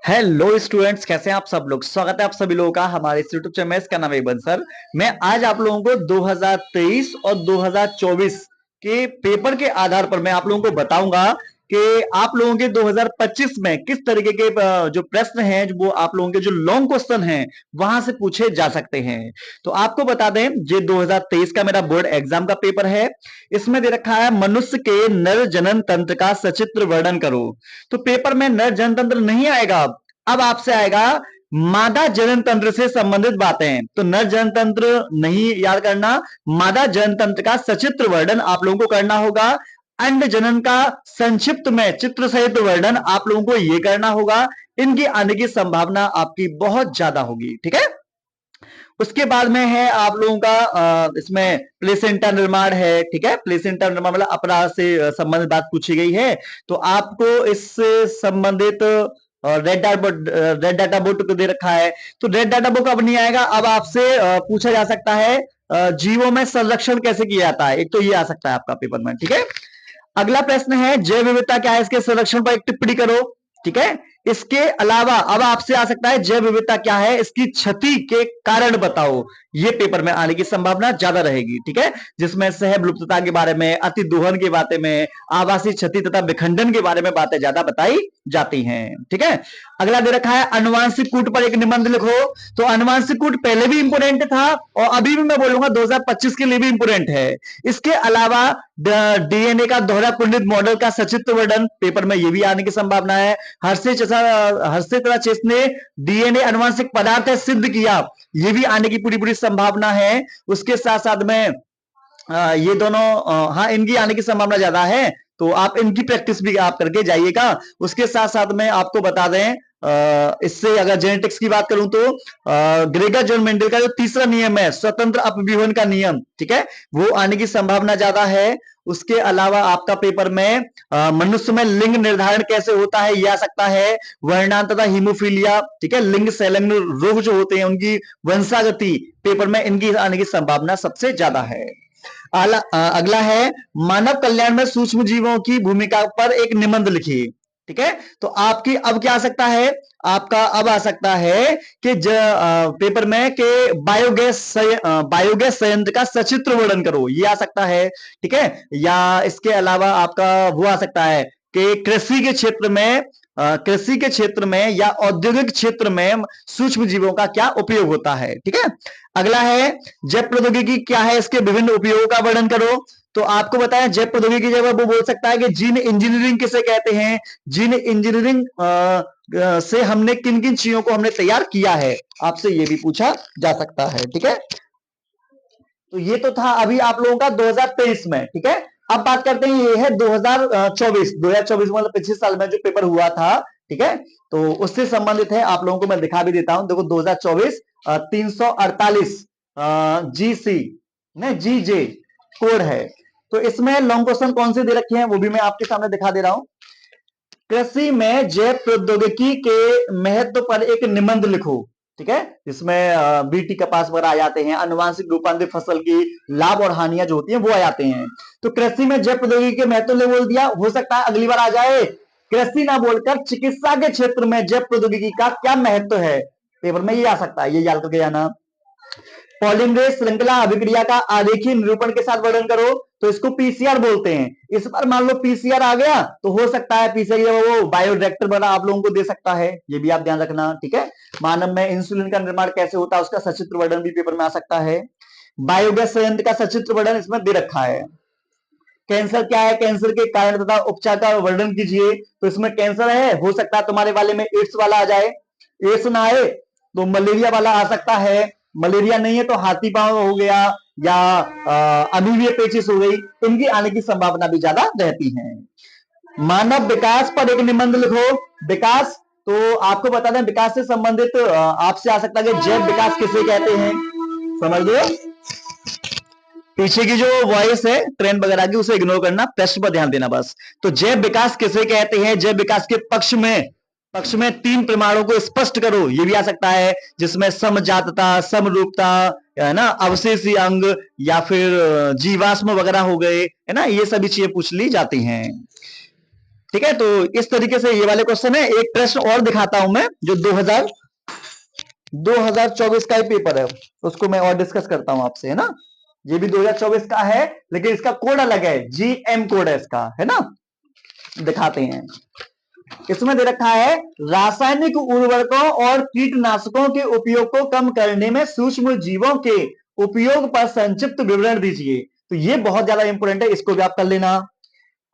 Hello students, कैसे हैं आप सब लोग। स्वागत है आप सभी लोगों का हमारे इस यूट्यूब चैनल में। इसका नाम है बन सर। मैं आज आप लोगों को 2023 और 2024 के पेपर के आधार पर मैं आप लोगों को बताऊंगा कि आप लोगों के 2025 में किस तरीके के जो प्रश्न हैं, वो आप लोगों के जो लॉन्ग क्वेश्चन हैं वहां से पूछे जा सकते हैं। तो आपको बता दें, ये 2023 का मेरा बोर्ड एग्जाम का पेपर है। इसमें दे रखा है मनुष्य के नर जनन तंत्र का सचित्र वर्णन करो। तो पेपर में नर जनन तंत्र नहीं आएगा, अब आपसे आएगा मादा जनन तंत्र से संबंधित बातें। तो नर जनन तंत्र नहीं याद करना, मादा जनन तंत्र का सचित्र वर्णन आप लोगों को करना होगा। अंड जनन का संक्षिप्त में चित्र सहित वर्णन आप लोगों को ये करना होगा। इनकी आने की संभावना आपकी बहुत ज्यादा होगी, ठीक है। उसके बाद में है आप लोगों का इसमें प्लेसेंटा निर्माण है, ठीक है। प्लेसेंटा निर्माण मतलब अपराध से संबंधित बात पूछी गई है। तो आपको इससे संबंधित रेड डाटा बुक दे रखा है। तो रेड डाटा बुक अब नहीं आएगा, अब आपसे पूछा जा सकता है जीवों में संरक्षण कैसे किया जाता है। एक तो ये आ सकता है आपका पेपर में, ठीक है। अगला प्रश्न है जैव विविधता क्या है, इसके संरक्षण पर एक टिप्पणी करो, ठीक है। इसके अलावा अब आपसे आ सकता है जैव विविधता क्या है, इसकी क्षति के कारण बताओ। ये पेपर में आने की संभावना ज्यादा रहेगी, ठीक है। जिसमें सह विलुप्तता के बारे में, अति दोहन के बारे में, आवासीय क्षति तथा विखंडन के बारे में बातें ज्यादा बताई जाती हैं, ठीक है। अगला दे रखा है अनुवांशिक कूट पर एक निबंध लिखो। तो अनुवांशिक कूट पहले भी इंपोर्टेंट था और अभी भी मैं बोलूंगा 2025 के लिए भी इंपोर्टेंट है। इसके अलावा डीएनए का दोहरा कुंडित मॉडल का सचित्र वर्णन पेपर में ये भी आने की संभावना है। हर्षे तथा चेस ने डीएनए अनुवांशिक पदार्थ है सिद्ध किया, ये भी आने की पूरी पूरी संभावना है। उसके साथ साथ में ये दोनों हाँ, इनकी आने की संभावना ज्यादा है। तो आप इनकी प्रैक्टिस भी आप करके जाइएगा। उसके साथ साथ में आपको बता दें, इससे अगर जेनेटिक्स की बात करूं तो ग्रेगर जॉन मेंडल का जो तीसरा नियम है, स्वतंत्र अपव्यूहन का नियम, ठीक है, वो आने की संभावना ज्यादा है। उसके अलावा आपका पेपर में मनुष्य में लिंग निर्धारण कैसे होता है यह आ सकता है। वर्णांत तथा हीमोफीलिया, ठीक है, लिंग संलग्न रोग जो होते हैं उनकी वंशागति, पेपर में इनकी आने की संभावना सबसे ज्यादा है। अगला है मानव कल्याण में सूक्ष्म जीवों की भूमिका पर एक निबंध लिखिए, ठीक है। तो आपकी अब क्या आ सकता है, आपका अब आ सकता है कि पेपर में कि बायोगैस संयंत्र का सचित्र वर्णन करो, ये आ सकता है, ठीक है। या इसके अलावा आपका वो आ सकता है कि कृषि के क्षेत्र में या औद्योगिक क्षेत्र में सूक्ष्म जीवों का क्या उपयोग होता है, ठीक है। अगला है जैव प्रौद्योगिकी क्या है, इसके विभिन्न उपयोगों का वर्णन करो। तो आपको बताया जैव प्रौद्योगिकी जब वो बोल सकता है कि जीन इंजीनियरिंग किसे कहते हैं, जीन इंजीनियरिंग से हमने किन किन चीजों को हमने तैयार किया है, आपसे ये भी पूछा जा सकता है, ठीक है। तो ये तो था अभी आप लोगों का 2023 में, ठीक है। अब बात करते हैं, ये है 2024 मतलब पिछले साल में जो पेपर हुआ था, ठीक है। तो उससे संबंधित है, आप लोगों को मैं दिखा भी देता हूं। देखो 2024 348 जीसी ने जीजे कोड है। तो इसमें लॉन्ग क्वेश्चन कौन से दे रखे हैं वो भी मैं आपके सामने दिखा दे रहा हूं। कृषि में जैव प्रौद्योगिकी के महत्व पर एक निबंध लिखो, ठीक है। इसमें बीटी कपास वगैरह आ जाते हैं, अनुवांशिक रूपांतरित फसल की लाभ और हानियां जो होती हैं वो आ जाते हैं। तो कृषि में जैव प्रौद्योगिकी के महत्व ने बोल दिया, हो सकता है अगली बार आ जाए कृषि ना बोलकर चिकित्सा के क्षेत्र में जैव प्रौद्योगिकी का क्या महत्व है, पेपर में ये आ सकता है, ये याद करके जाना। पॉलीमरेज श्रृंखला अभिक्रिया का आरेखीय निरूपण के साथ वर्णन करो। तो इसको पीसीआर बोलते हैं। इस बार मान लो पीसीआर आ गया तो हो सकता है पीसीआर वो बायोरिएक्टर बना आप लोगों को दे सकता है, ये भी आप ध्यान रखना, ठीक है। मानव में इंसुलिन का निर्माण कैसे होता है उसका सचित्र वर्णन भी पेपर में आ सकता है। बायोगैस संयंत्र का सचित्र वर्णन इसमें दे रखा है। कैंसर क्या है, कैंसर के कारण तथा उपचार का वर्णन कीजिए। तो इसमें कैंसर है, हो सकता है तुम्हारे वाले में एड्स वाला आ जाए, एड्स ना आए तो मलेरिया वाला आ सकता है, मलेरिया नहीं है तो हाथी पांव हो गया या अमीबिया पेचिस हो गई, इनकी आने की संभावना भी ज्यादा रहती है। मानव विकास पर एक निबंध लिखो। विकास, तो आपको बता दें विकास से संबंधित आपसे आ सकता है कि जैव विकास किसे कहते हैं, समझ लो। पीछे की जो वॉइस है ट्रेन वगैरह की उसे इग्नोर करना, प्रश्न पर ध्यान देना बस। तो जैव विकास किसे कहते हैं, जैव विकास के पक्ष में तीन प्रमाणों को स्पष्ट करो, ये भी आ सकता है, जिसमें समजातता, समरूपता, है ना, अवशेषी अंग या फिर जीवाश्म वगैरह हो गए, है ना, ये सभी चीजें पूछ ली जाती हैं। ठीक है, तो इस तरीके से ये वाले क्वेश्चन है। एक प्रश्न और दिखाता हूं मैं, जो 2024 का ही पेपर है, उसको मैं और डिस्कस करता हूं आपसे, है ना। ये भी 2024 का है, लेकिन इसका कोड अलग है, जीएम कोड है इसका, है ना। दिखाते हैं। इसमें दे रखा है, रासायनिक उर्वरकों और कीटनाशकों के उपयोग को कम करने में सूक्ष्म जीवों के उपयोग पर संक्षिप्त विवरण दीजिए। तो ये बहुत ज्यादा इंपोर्टेंट है, इसको भी आप कर लेना।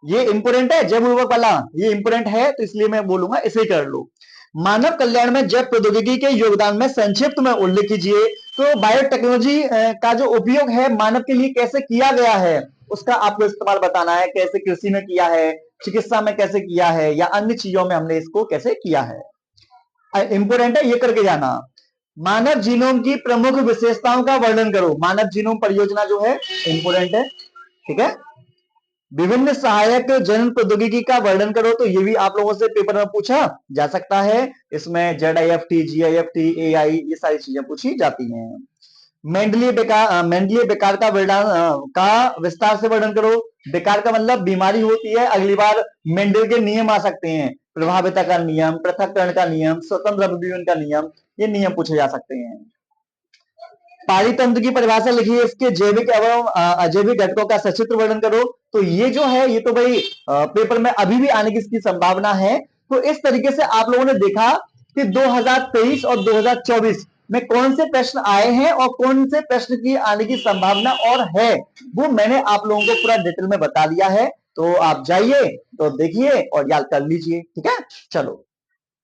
ये इंपोर्टेंट है, जैव उर्वरक वाला ये इंपोर्टेंट है, तो इसलिए मैं बोलूंगा इसे कर लो। मानव कल्याण में जैव प्रौद्योगिकी के योगदान में संक्षिप्त में उल्लेख कीजिए। तो बायोटेक्नोलॉजी का जो उपयोग है मानव के लिए कैसे किया गया है, उसका आपको इस्तेमाल बताना है। कैसे कृषि में किया है, चिकित्सा में कैसे किया है, या अन्य चीजों में हमने इसको कैसे किया है। इंपोर्टेंट है, ये करके जाना। मानव जीनोम की प्रमुख विशेषताओं का वर्णन करो। मानव जीनोम परियोजना जो है इंपोर्टेंट है, ठीक है। विभिन्न सहायक जनन प्रौद्योगिकी का वर्णन करो। तो ये भी आप लोगों से पेपर में पूछा जा सकता है। इसमें ZIFT, GIFT, AI, ये सारी चीजें पूछी जाती हैं। मेंडलीय बेकार का विस्तार से वर्णन करो। बेकार का मतलब बीमारी होती है, अगली बार मेंडल के नियम आ सकते हैं। प्रभाविता का नियम, पृथक्करण का नियम, स्वतंत्र अभिव्यंजन का नियम, ये नियम पूछे जा सकते हैं। पारितंत्र की परिभाषा लिखिए। इसके जैविक एवं अजैविक घटकों का सचित्र वर्णन करो। तो ये जो है, ये तो भाई पेपर में अभी भी आने की इसकी संभावना है। तो इस तरीके से आप लोगों ने देखा कि 2023 और 2024 में कौन से प्रश्न आए हैं और कौन से प्रश्न की आने की संभावना और है, वो मैंने आप लोगों को पूरा डिटेल में बता दिया है। तो आप जाइए, तो देखिए और याद कर लीजिए, ठीक है। चलो।